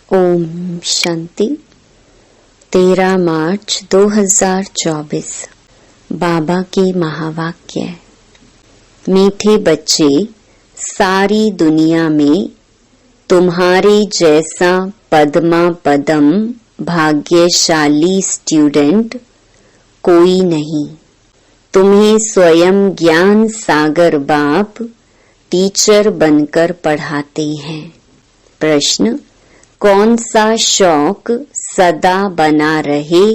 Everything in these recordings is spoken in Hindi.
ओम शांति। 13 मार्च 2024। बाबा की महावाक्य। मीठे बच्चे, सारी दुनिया में तुम्हारे जैसा पद्मा पदम भाग्यशाली स्टूडेंट कोई नहीं। तुम्हें स्वयं ज्ञान सागर बाप टीचर बनकर पढ़ाते हैं। प्रश्न: कौन सा शौक सदा बना रहे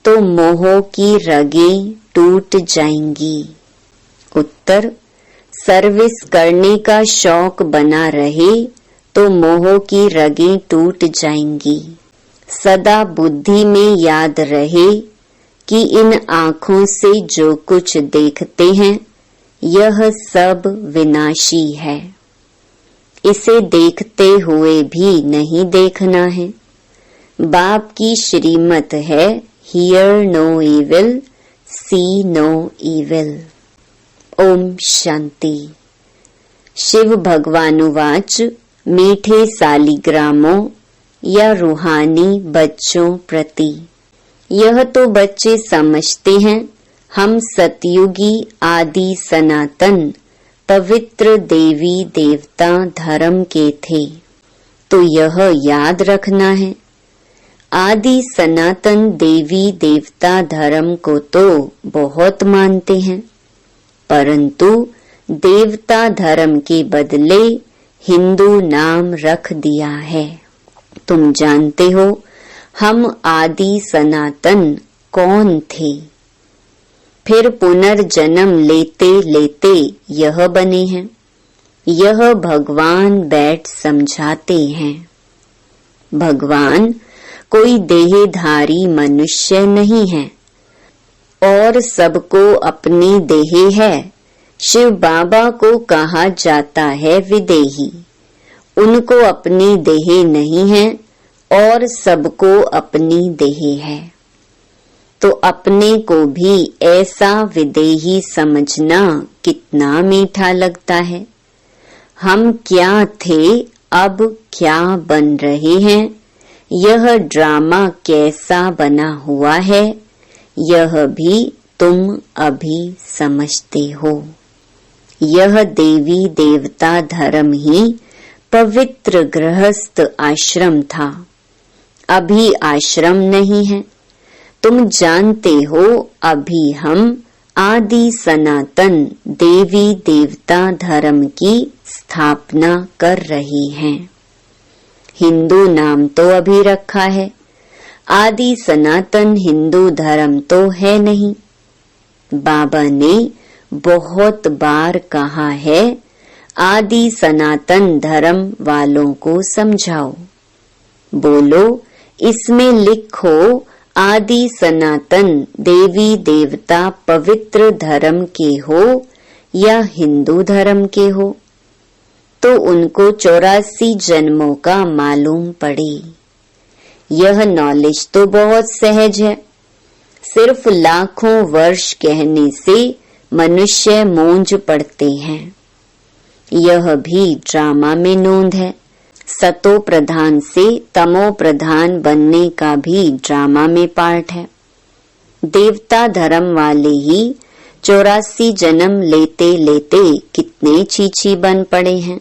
तो मोह की रगें टूट जाएंगी? उत्तर: सर्विस करने का शौक बना रहे तो मोह की रगें टूट जाएंगी। सदा बुद्धि में याद रहे कि इन आँखों से जो कुछ देखते हैं यह सब विनाशी है। इसे देखते हुए भी नहीं देखना है। बाप की श्रीमत है hear no evil, see no evil. ओम शांति। शिव भगवानुवाच। मीठे सालिग्रामों या रूहानी बच्चों प्रति, यह तो बच्चे समझते हैं हम सतयुगी आदि सनातन पवित्र देवी देवता धर्म के थे, तो यह याद रखना है। आदि सनातन देवी देवता धर्म को तो बहुत मानते हैं, परंतु देवता धर्म के बदले हिंदू नाम रख दिया है। तुम जानते हो हम आदि सनातन कौन थे? फिर पुनर्जन्म लेते लेते यह बने हैं। यह भगवान बैठ समझाते हैं। भगवान कोई देहधारी मनुष्य नहीं है और सबको अपनी देह है। शिव बाबा को कहा जाता है विदेही। उनको अपनी देह नहीं है और सबको अपनी देह है, तो अपने को भी ऐसा विदेही समझना कितना मीठा लगता है। हम क्या थे, अब क्या बन रहे हैं, यह ड्रामा कैसा बना हुआ है, यह भी तुम अभी समझते हो। यह देवी देवता धर्म ही पवित्र गृहस्थ आश्रम था। अभी आश्रम नहीं है। तुम जानते हो अभी हम आदि सनातन देवी देवता धर्म की स्थापना कर रहे हैं। हिंदू नाम तो अभी रखा है, आदि सनातन हिंदू धर्म तो है नहीं। बाबा ने बहुत बार कहा है आदि सनातन धर्म वालों को समझाओ। बोलो, इसमें लिखो आदि सनातन देवी देवता पवित्र धर्म के हो या हिंदू धर्म के हो, तो उनको 84 जन्मों का मालूम पड़े। यह नॉलेज तो बहुत सहज है। सिर्फ लाखों वर्ष कहने से मनुष्य मूंझ पड़ते हैं। यह भी ड्रामा में नोंद है। सतो प्रधान से तमो प्रधान बनने का भी ड्रामा में पार्ट है। देवता धर्म वाले ही 84 जन्म लेते लेते कितने चीची बन पड़े हैं।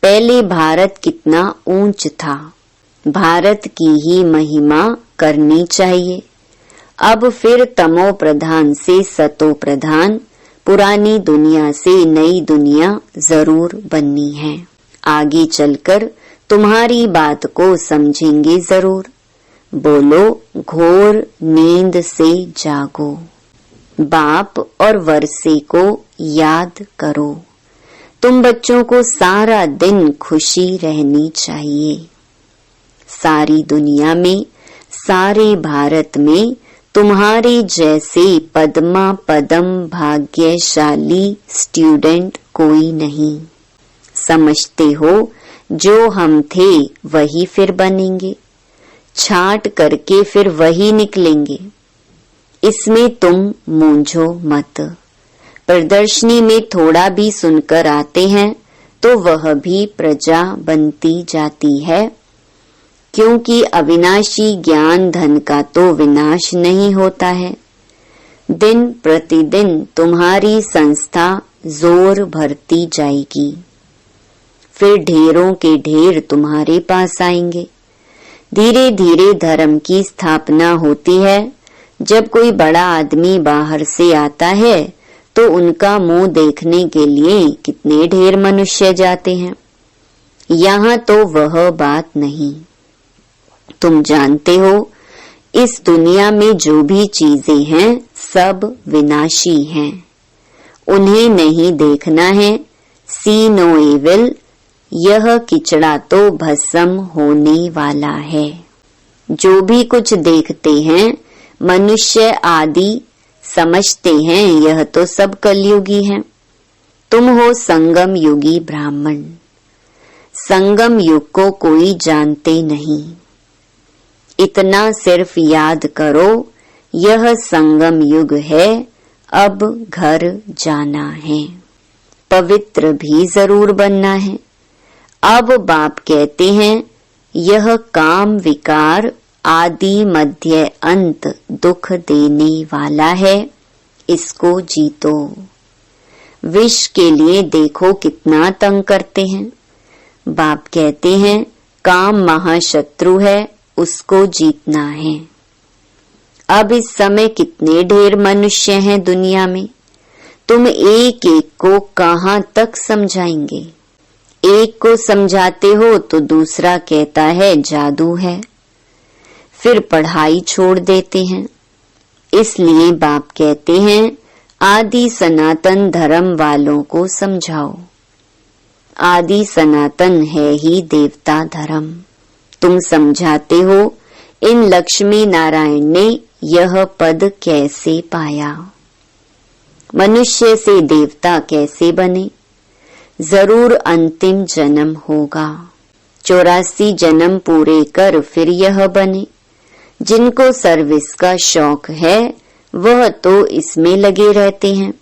पहले भारत कितना ऊंच था। भारत की ही महिमा करनी चाहिए। अब फिर तमो प्रधान से सतो प्रधान, पुरानी दुनिया से नई दुनिया जरूर बननी है। आगे चलकर तुम्हारी बात को समझेंगे जरूर। बोलो, घोर नींद से जागो। बाप और वर्षे को याद करो। तुम बच्चों को सारा दिन खुशी रहनी चाहिए। सारी दुनिया में, सारे भारत में तुम्हारे जैसे पद्मा पदम भाग्यशाली स्टूडेंट कोई नहीं। समझते हो जो हम थे वही फिर बनेंगे, छांट करके फिर वही निकलेंगे। इसमें तुम मूंझो मत। प्रदर्शनी में थोड़ा भी सुनकर आते हैं तो वह भी प्रजा बनती जाती है। क्योंकि अविनाशी ज्ञान धन का तो विनाश नहीं होता है। दिन प्रतिदिन तुम्हारी संस्था जोर भरती जाएगी, फिर ढेरों के ढेर तुम्हारे पास आएंगे। धीरे धीरे धर्म की स्थापना होती है। जब कोई बड़ा आदमी बाहर से आता है तो उनका मुंह देखने के लिए कितने ढेर मनुष्य जाते हैं। यहाँ तो वह बात नहीं। तुम जानते हो, इस दुनिया में जो भी चीजें हैं सब विनाशी हैं, उन्हें नहीं देखना है। सी नो एविल, यह किचड़ा तो भस्म होने वाला है। जो भी कुछ देखते हैं मनुष्य आदि समझते हैं यह तो सब कलयुगी है। तुम हो संगम युगी ब्राह्मण। संगम युग को कोई जानते नहीं। इतना सिर्फ याद करो, यह संगम युग है, अब घर जाना है। पवित्र भी जरूर बनना है। अब बाप कहते हैं यह काम विकार आदि मध्य अंत दुख देने वाला है, इसको जीतो। विष के लिए देखो कितना तंग करते हैं। बाप कहते हैं काम महाशत्रु है, उसको जीतना है। अब इस समय कितने ढेर मनुष्य हैं दुनिया में, तुम एक एक को कहाँ तक समझाएंगे। एक को समझाते हो तो दूसरा कहता है जादू है, फिर पढ़ाई छोड़ देते हैं। इसलिए बाप कहते हैं आदि सनातन धर्म वालों को समझाओ। आदि सनातन है ही देवता धर्म। तुम समझाते हो इन लक्ष्मी नारायण ने यह पद कैसे पाया, मनुष्य से देवता कैसे बने। जरूर अंतिम जन्म होगा। 84 जन्म पूरे कर फिर यह बने। जिनको सर्विस का शौक है वह तो इसमें लगे रहते हैं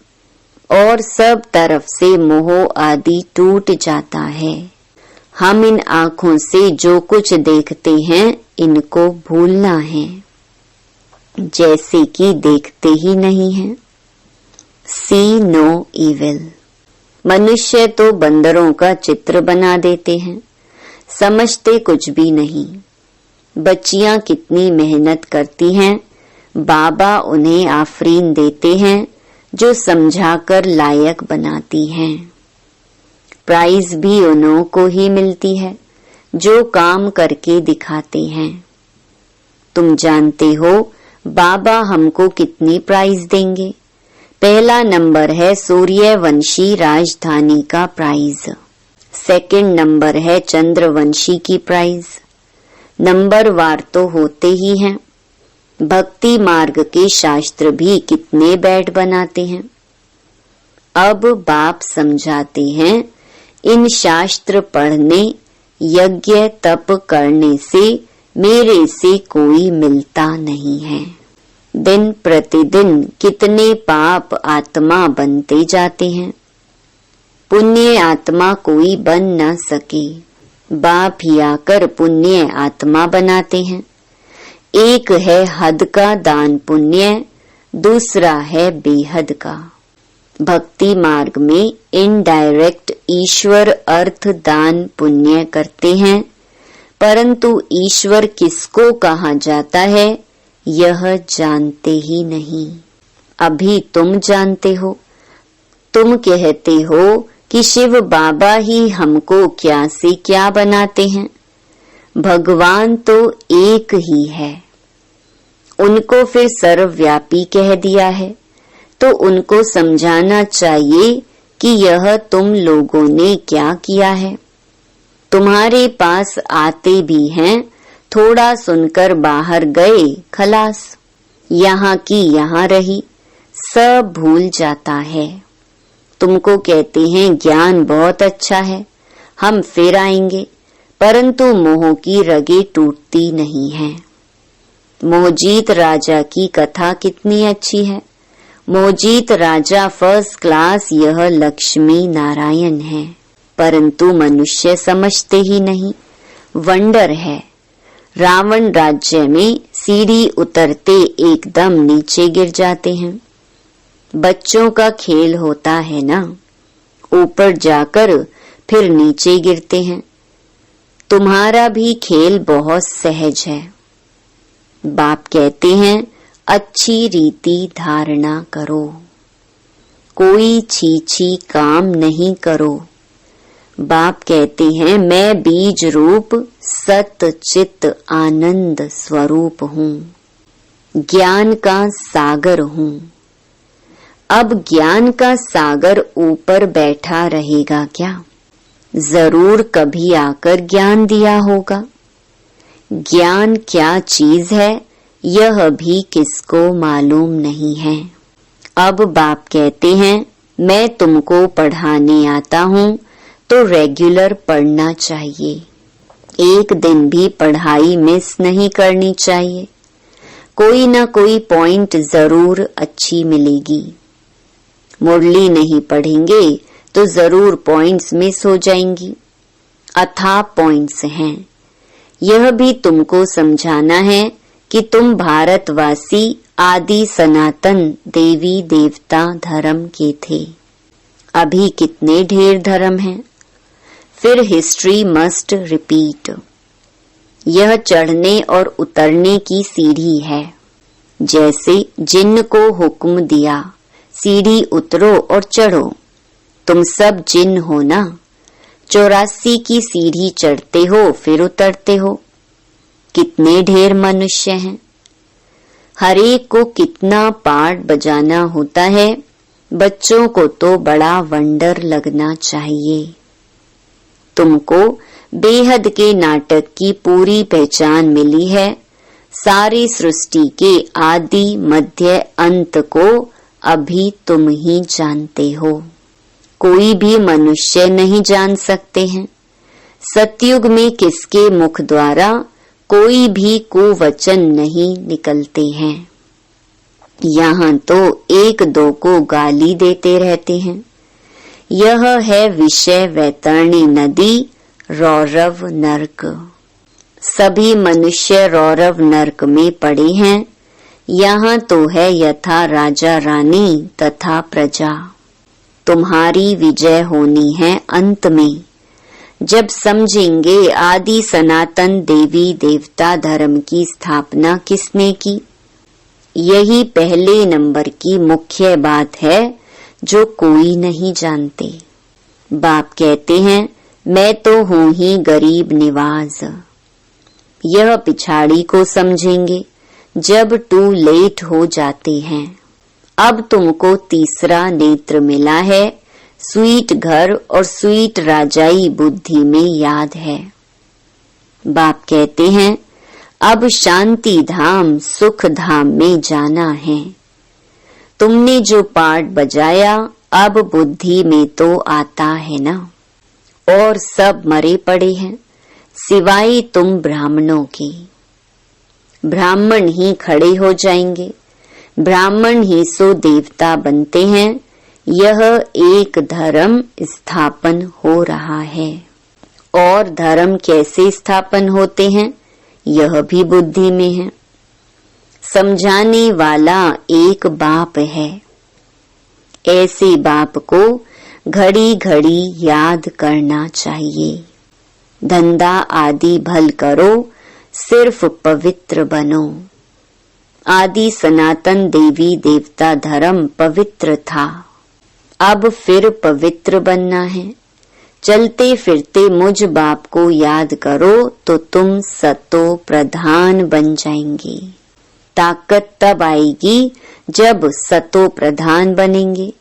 और सब तरफ से मोह आदि टूट जाता है। हम इन आँखों से जो कुछ देखते हैं इनको भूलना है, जैसे कि देखते ही नहीं हैं। सी नो इविल। मनुष्य तो बंदरों का चित्र बना देते हैं, समझते कुछ भी नहीं। बच्चियां कितनी मेहनत करती हैं, बाबा उन्हें आफरीन देते हैं जो समझाकर लायक बनाती हैं। प्राइज भी उन्हों को ही मिलती है जो काम करके दिखाते हैं। तुम जानते हो बाबा हमको कितनी प्राइज देंगे। पहला नंबर है सूर्यवंशी राजधानी का प्राइज, सेकंड नंबर है चंद्रवंशी की प्राइज। नंबर वार तो होते ही हैं। भक्ति मार्ग के शास्त्र भी कितने बैठ बनाते हैं। अब बाप समझाते हैं इन शास्त्र पढ़ने यज्ञ तप करने से मेरे से कोई मिलता नहीं है। दिन प्रतिदिन कितने पाप आत्मा बनते जाते हैं, पुण्य आत्मा कोई बन न सके। बाप ही आकर पुण्य आत्मा बनाते हैं। एक है हद का दान पुण्य, दूसरा है बेहद का। भक्ति मार्ग में इनडायरेक्ट ईश्वर अर्थ दान पुण्य करते हैं, परंतु ईश्वर किसको कहा जाता है यह जानते ही नहीं। अभी तुम जानते हो। तुम कहते हो कि शिव बाबा ही हमको क्या से क्या बनाते हैं। भगवान तो एक ही है। उनको फिर सर्वव्यापी कह दिया है, तो उनको समझाना चाहिए कि यह तुम लोगों ने क्या किया है। तुम्हारे पास आते भी हैं, थोड़ा सुनकर बाहर गए, खलास। यहाँ की यहाँ रही, सब भूल जाता है। तुमको कहते हैं ज्ञान बहुत अच्छा है, हम फिर आएंगे, परंतु मोह की रगे टूटती नहीं है। मोहजीत राजा की कथा कितनी अच्छी है। मोहजीत राजा फर्स्ट क्लास, यह लक्ष्मी नारायण है, परंतु मनुष्य समझते ही नहीं। वंडर है। रावण राज्य में सीढ़ी उतरते एकदम नीचे गिर जाते हैं। बच्चों का खेल होता है ना, ऊपर जाकर फिर नीचे गिरते हैं। तुम्हारा भी खेल बहुत सहज है। बाप कहते हैं अच्छी रीति धारणा करो, कोई छीछी काम नहीं करो। बाप कहते हैं मैं बीज रूप सत चित आनंद स्वरूप हूँ, ज्ञान का सागर हूँ। अब ज्ञान का सागर ऊपर बैठा रहेगा क्या? जरूर कभी आकर ज्ञान दिया होगा। ज्ञान क्या चीज है यह भी किसको मालूम नहीं है। अब बाप कहते हैं मैं तुमको पढ़ाने आता हूँ तो रेगुलर पढ़ना चाहिए, एक दिन भी पढ़ाई मिस नहीं करनी चाहिए। कोई ना कोई पॉइंट जरूर अच्छी मिलेगी। मुरली नहीं पढ़ेंगे तो जरूर पॉइंट्स मिस हो जाएंगी। अथाह पॉइंट्स हैं। यह भी तुमको समझाना है कि तुम भारतवासी आदि सनातन देवी देवता धर्म के थे। अभी कितने ढेर धर्म हैं। फिर हिस्ट्री मस्ट रिपीट। यह चढ़ने और उतरने की सीढ़ी है। जैसे जिन्न को हुक्म दिया सीढ़ी उतरो और चढ़ो। तुम सब जिन्न हो ना, 84 की सीढ़ी चढ़ते हो फिर उतरते हो। कितने ढेर मनुष्य हैं। हरेक को कितना पार्ट बजाना होता है। बच्चों को तो बड़ा वंडर लगना चाहिए। तुमको बेहद के नाटक की पूरी पहचान मिली है। सारी सृष्टि के आदि मध्य अंत को अभी तुम ही जानते हो, कोई भी मनुष्य नहीं जान सकते हैं। सतयुग में किसके मुख द्वारा कोई भी कुवचन नहीं निकलते हैं। यहाँ तो एक दो को गाली देते रहते हैं। यह है विषय वैतरणी नदी, रौरव नरक। सभी मनुष्य रौरव नरक में पड़े हैं। यहाँ तो है यथा राजा रानी तथा प्रजा। तुम्हारी विजय होनी है अंत में, जब समझेंगे आदि सनातन देवी देवता धर्म की स्थापना किसने की। यही पहले नंबर की मुख्य बात है जो कोई नहीं जानते। बाप कहते हैं मैं तो हूँ ही गरीब निवाज। यह पिछाड़ी को समझेंगे जब टू लेट हो जाते हैं। अब तुमको तीसरा नेत्र मिला है। स्वीट घर और स्वीट राजाई बुद्धि में याद है। बाप कहते हैं अब शांति धाम सुख धाम में जाना है। तुमने जो पार्ट बजाया अब बुद्धि में तो आता है ना, और सब मरे पड़े हैं सिवाय तुम ब्राह्मणों के। ब्राह्मण ही खड़े हो जाएंगे, ब्राह्मण ही सो देवता बनते हैं। यह एक धर्म स्थापन हो रहा है। और धर्म कैसे स्थापन होते हैं यह भी बुद्धि में है। समझाने वाला एक बाप है। ऐसे बाप को घड़ी घड़ी याद करना चाहिए। धंधा आदि भल करो, सिर्फ पवित्र बनो। आदि सनातन देवी देवता धर्म पवित्र था, अब फिर पवित्र बनना है। चलते फिरते मुझ बाप को याद करो तो तुम सतो प्रधान बन जाएंगे। ताकत तब आएगी जब सतो प्रधान बनेंगे।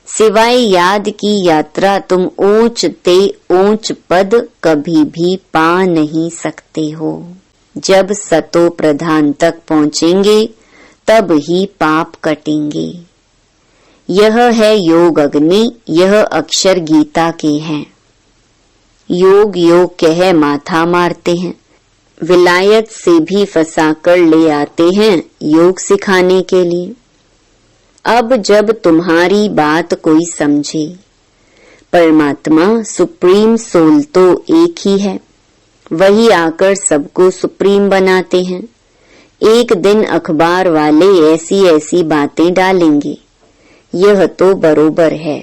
सिवाय याद की यात्रा तुम ऊंच ते ऊंच पद कभी भी पा नहीं सकते हो। जब सतो प्रधान तक पहुंचेंगे तब ही पाप कटेंगे। यह है योग अग्नि, यह अक्षर गीता के हैं। योग योग कह माथा मारते हैं, विलायत से भी फंसाकर ले आते हैं योग सिखाने के लिए। अब जब तुम्हारी बात कोई समझे, परमात्मा सुप्रीम सोल तो एक ही है, वही आकर सबको सुप्रीम बनाते हैं। एक दिन अखबार वाले ऐसी ऐसी बातें डालेंगे, यह तो बरोबर है।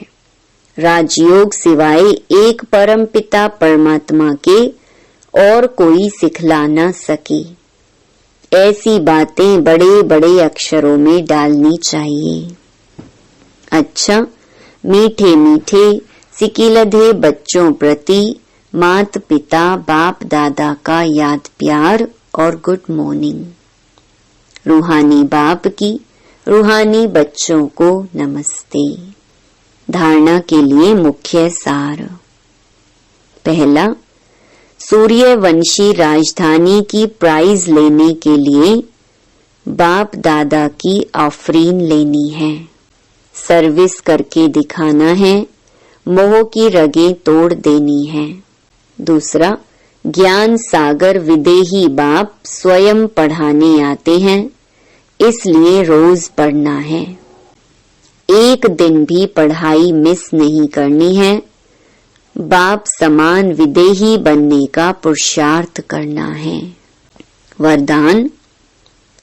राजयोग सिवाय एक परम पिता परमात्मा के और कोई सिखला न सके। ऐसी बातें बड़े बड़े अक्षरों में डालनी चाहिए। अच्छा, मीठे मीठे सिकिलधे बच्चों प्रति मात पिता बाप दादा का याद प्यार और गुड मॉर्निंग। रूहानी बाप की रूहानी बच्चों को नमस्ते। धारणा के लिए मुख्य सार। पहला, सूर्यवंशी राजधानी की प्राइज लेने के लिए बाप दादा की ऑफरीन लेनी है। सर्विस करके दिखाना है, मोह की रगें तोड़ देनी है। दूसरा, ज्ञान सागर विदेही बाप स्वयं पढ़ाने आते हैं, इसलिए रोज पढ़ना है। एक दिन भी पढ़ाई मिस नहीं करनी है। बाप समान विदेही बनने का पुरुषार्थ करना है। वरदान,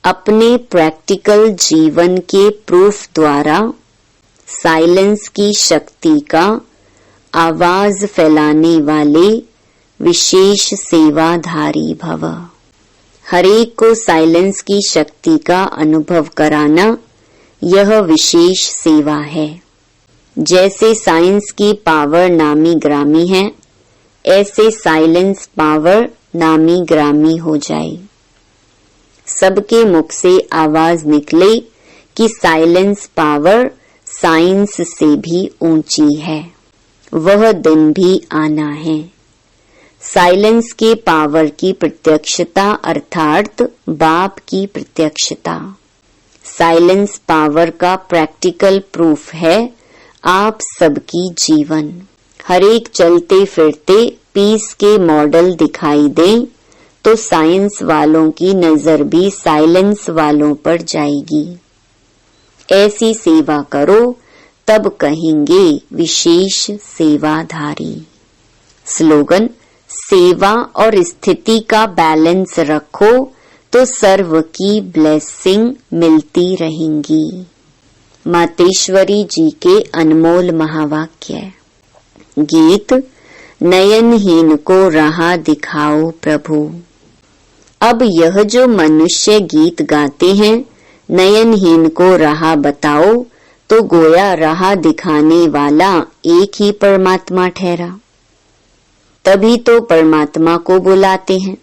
अपने प्रैक्टिकल जीवन के प्रूफ द्वारा साइलेंस की शक्ति का आवाज फैलाने वाले विशेष सेवाधारी भव। हरेक को साइलेंस की शक्ति का अनुभव कराना यह विशेष सेवा है। जैसे साइंस की पावर नामी ग्रामी है, ऐसे साइलेंस पावर नामी ग्रामी हो जाए। सबके मुख से आवाज निकले कि साइलेंस पावर साइंस से भी ऊंची है। वह दिन भी आना है। साइलेंस के पावर की प्रत्यक्षता अर्थात बाप की प्रत्यक्षता। साइलेंस पावर का प्रैक्टिकल प्रूफ है आप सबकी जीवन। हरेक चलते फिरते पीस के मॉडल दिखाई दें तो साइंस वालों की नजर भी साइलेंस वालों पर जाएगी। ऐसी सेवा करो तब कहेंगे विशेष सेवाधारी। स्लोगन, सेवा और स्थिति का बैलेंस रखो तो सर्व की ब्लेसिंग मिलती रहेंगी। मातेश्वरी जी के अनमोल महावाक्य। गीत, नयनहीन को राह दिखाओ प्रभु। अब यह जो मनुष्य गीत गाते हैं, नयनहीन को राह बताओ, तो गोया राह दिखाने वाला एक ही परमात्मा ठहरा। तभी तो परमात्मा को बुलाते हैं।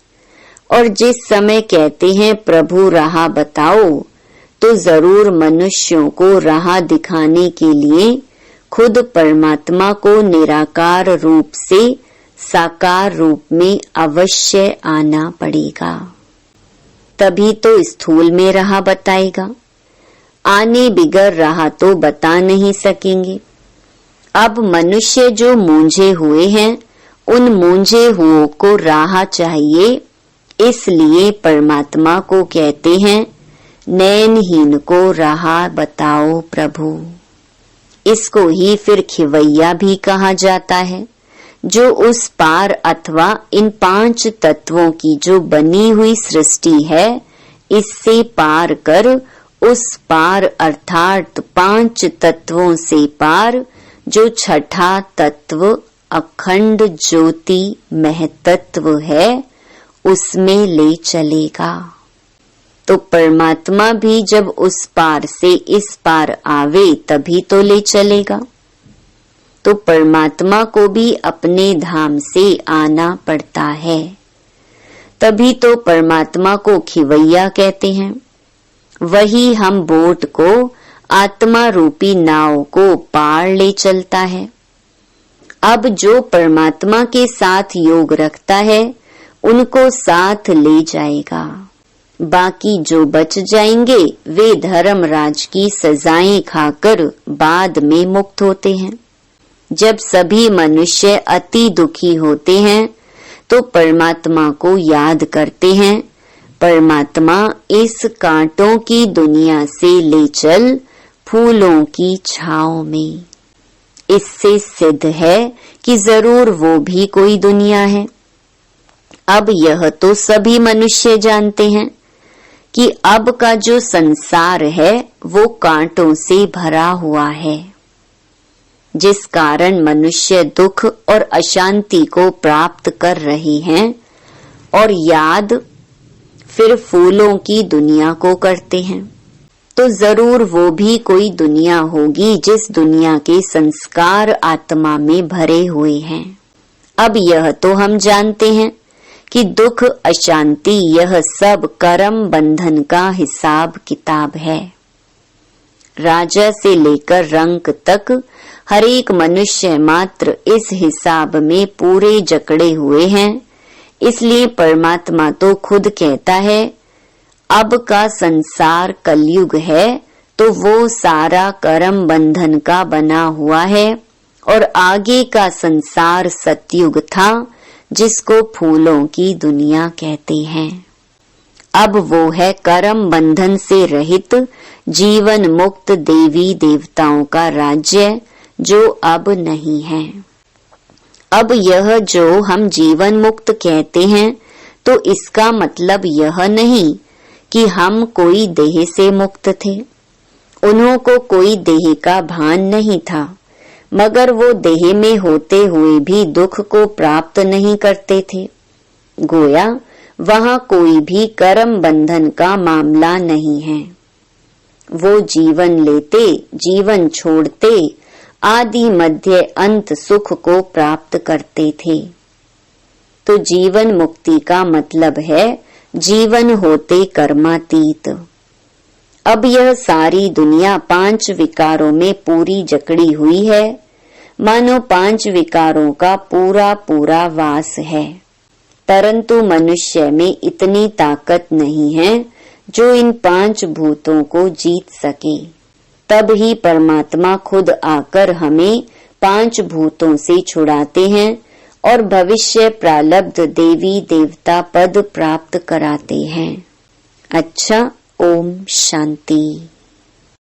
और जिस समय कहते हैं प्रभु राह बताओ, तो जरूर मनुष्यों को राह दिखाने के लिए खुद परमात्मा को निराकार रूप से साकार रूप में अवश्य आना पड़ेगा। तभी तो स्थूल में राह बताएगा। आने बिगर राह तो बता नहीं सकेंगे। अब मनुष्य जो मूंझे हुए हैं, उन मूंझे हुओं को राह चाहिए, इसलिए परमात्मा को कहते हैं नैनहीन को राह बताओ प्रभु। इसको ही फिर खिवैया भी कहा जाता है, जो उस पार अथवा इन 5 तत्वों की जो बनी हुई सृष्टि है, इससे पार कर उस पार अर्थात 5 तत्वों से पार जो छठा तत्व अखंड ज्योति महतत्व है, उसमें ले चलेगा। तो परमात्मा भी जब उस पार से इस पार आवे तभी तो ले चलेगा। तो परमात्मा को भी अपने धाम से आना पड़ता है। तभी तो परमात्मा को खिवैया कहते हैं। वही हम बोट को आत्मा रूपी नाव को पार ले चलता है। अब जो परमात्मा के साथ योग रखता है, उनको साथ ले जाएगा। बाकी जो बच जाएंगे वे धर्मराज की सजाएं खाकर बाद में मुक्त होते हैं। जब सभी मनुष्य अति दुखी होते हैं तो परमात्मा को याद करते हैं, परमात्मा इस कांटों की दुनिया से ले चल फूलों की छांव में। इससे सिद्ध है कि जरूर वो भी कोई दुनिया है। अब यह तो सभी मनुष्य जानते हैं कि अब का जो संसार है वो कांटों से भरा हुआ है, जिस कारण मनुष्य दुख और अशांति को प्राप्त कर रहे हैं और याद फिर फूलों की दुनिया को करते हैं। तो जरूर वो भी कोई दुनिया होगी जिस दुनिया के संस्कार आत्मा में भरे हुए हैं। अब यह तो हम जानते हैं कि दुख अशांति यह सब कर्म बंधन का हिसाब किताब है। राजा से लेकर रंक तक हर एक मनुष्य मात्र इस हिसाब में पूरे जकड़े हुए हैं। इसलिए परमात्मा तो खुद कहता है, अब का संसार कलयुग है तो वो सारा कर्म बंधन का बना हुआ है और आगे का संसार सतयुग था जिसको फूलों की दुनिया कहते हैं। अब वो है कर्म बंधन से रहित जीवन मुक्त देवी देवताओं का राज्य जो अब नहीं है। अब यह जो हम जीवन मुक्त कहते हैं तो इसका मतलब यह नहीं कि हम कोई देह से मुक्त थे। उन्हों को कोई देह का भान नहीं था, मगर वो देह में होते हुए भी दुख को प्राप्त नहीं करते थे। गोया वहाँ कोई भी कर्म बंधन का मामला नहीं है। वो जीवन लेते, जीवन छोड़ते, आदि मध्य अंत सुख को प्राप्त करते थे। तो जीवन मुक्ति का मतलब है जीवन होते कर्मातीत। अब यह सारी दुनिया 5 विकारों में पूरी जकड़ी हुई है, मानो 5 विकारों का पूरा पूरा वास है। परंतु मनुष्य में इतनी ताकत नहीं है जो इन 5 भूतों को जीत सके। तब ही परमात्मा खुद आकर हमें 5 भूतों से छुड़ाते हैं और भविष्य प्रारब्ध देवी देवता पद प्राप्त कराते हैं। अच्छा, ओम शांति।